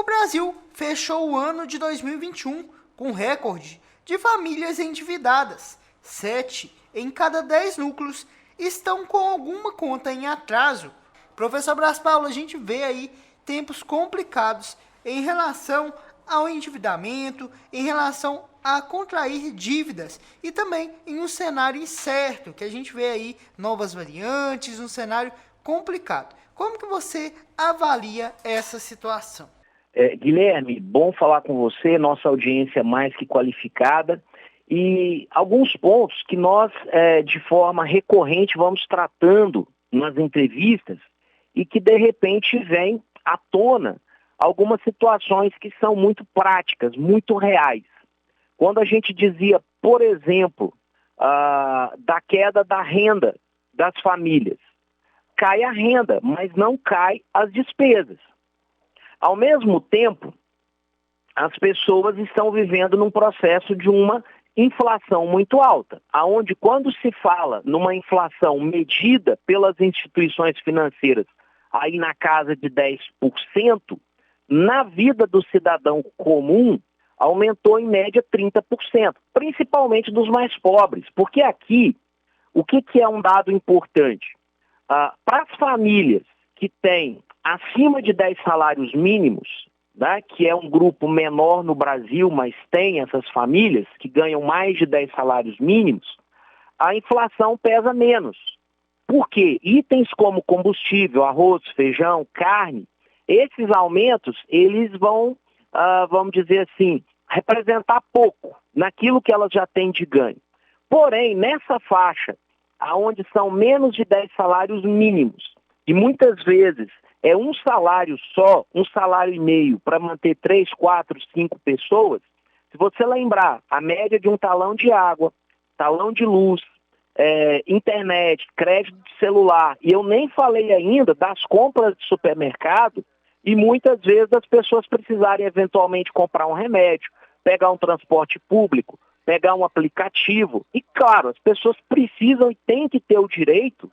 O Brasil fechou o ano de 2021 com recorde de famílias endividadas. 7 em cada 10 núcleos estão com alguma conta em atraso. Professor Bras Paulo, a gente vê aí tempos complicados em relação ao endividamento, em relação a contrair dívidas e também em um cenário incerto, que a gente vê aí novas variantes, um cenário complicado. Como que você avalia essa situação? Guilherme, bom falar com você, nossa audiência mais que qualificada, e alguns pontos que nós, de forma recorrente, vamos tratando nas entrevistas e que, de repente, vem à tona algumas situações que são muito práticas, muito reais. Quando a gente dizia, por exemplo, da queda da renda das famílias, cai a renda, mas não cai as despesas. Ao mesmo tempo, as pessoas estão vivendo num processo de uma inflação muito alta, aonde quando se fala numa inflação medida pelas instituições financeiras aí na casa de 10%, na vida do cidadão comum aumentou em média 30%, principalmente dos mais pobres, porque aqui, o que é um dado importante? Para as famílias que têm acima de 10 salários mínimos, né, que é um grupo menor no Brasil, mas tem essas famílias que ganham mais de 10 salários mínimos, a inflação pesa menos. Por quê? Itens como combustível, arroz, feijão, carne, esses aumentos, eles vão, vamos dizer assim, representar pouco naquilo que elas já têm de ganho. Porém, nessa faixa, onde são menos de 10 salários mínimos, e muitas vezes é um salário só, um salário e meio, para manter 3, 4, 5 pessoas, se você lembrar a média de um talão de água, talão de luz, internet, crédito de celular, e eu nem falei ainda das compras de supermercado, e muitas vezes as pessoas precisarem eventualmente comprar um remédio, pegar um transporte público, pegar um aplicativo, e claro, as pessoas precisam e têm que ter o direito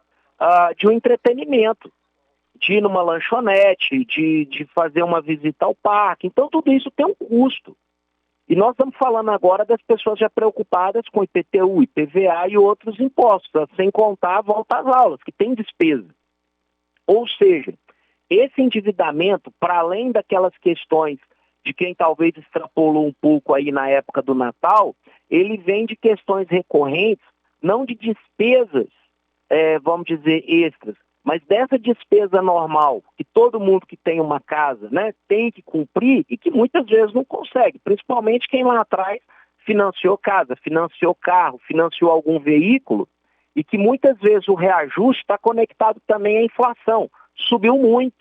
de um entretenimento, de ir numa lanchonete, de fazer uma visita ao parque. Então tudo isso tem um custo. E nós estamos falando agora das pessoas já preocupadas com IPTU, IPVA e outros impostos, sem contar a volta às aulas, que tem despesa. Ou seja, esse endividamento, para além daquelas questões de quem talvez extrapolou um pouco aí na época do Natal, ele vem de questões recorrentes, não de despesas, vamos dizer, extras, mas dessa despesa normal, que todo mundo que tem uma casa, né, tem que cumprir e que muitas vezes não consegue, principalmente quem lá atrás financiou casa, financiou carro, financiou algum veículo e que muitas vezes o reajuste está conectado também à inflação, subiu muito.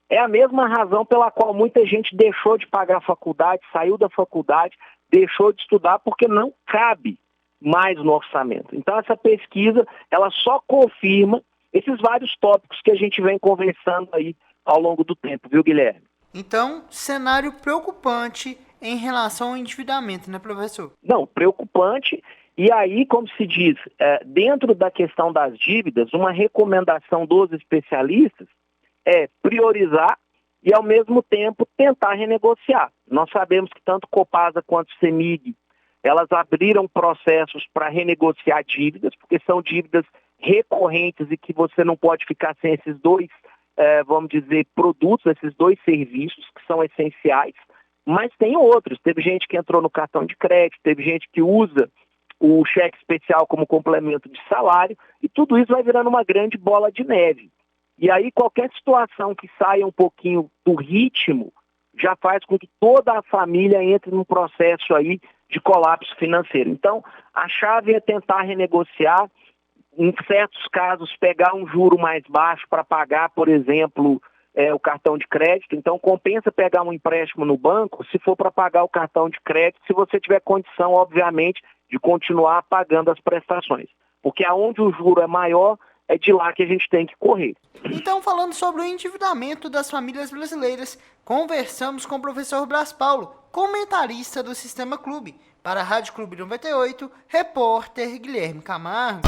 É a mesma razão pela qual muita gente deixou de pagar a faculdade, saiu da faculdade, deixou de estudar porque não cabe mais no orçamento. Então essa pesquisa, ela só confirma esses vários tópicos que a gente vem conversando aí ao longo do tempo, viu, Guilherme? Então, cenário preocupante em relação ao endividamento, né, professor? Não, preocupante. E aí, como se diz, dentro da questão das dívidas, uma recomendação dos especialistas é priorizar e, ao mesmo tempo, tentar renegociar. Nós sabemos que tanto Copasa quanto Semig, elas abriram processos para renegociar dívidas, porque são dívidas recorrentes e que você não pode ficar sem esses dois, vamos dizer, produtos, esses dois serviços que são essenciais, mas tem outros. Teve gente que entrou no cartão de crédito, teve gente que usa o cheque especial como complemento de salário, e tudo isso vai virando uma grande bola de neve. E aí qualquer situação que saia um pouquinho do ritmo já faz com que toda a família entre num processo aí de colapso financeiro. Então, a chave é tentar renegociar, em certos casos, pegar um juro mais baixo para pagar, por exemplo, o cartão de crédito. Então, compensa pegar um empréstimo no banco se for para pagar o cartão de crédito, se você tiver condição, obviamente, de continuar pagando as prestações. Porque aonde o juro é maior, é de lá que a gente tem que correr. Então, falando sobre o endividamento das famílias brasileiras, conversamos com o professor Bras Paulo, comentarista do Sistema Clube. Para a Rádio Clube 98, repórter Guilherme Camargo.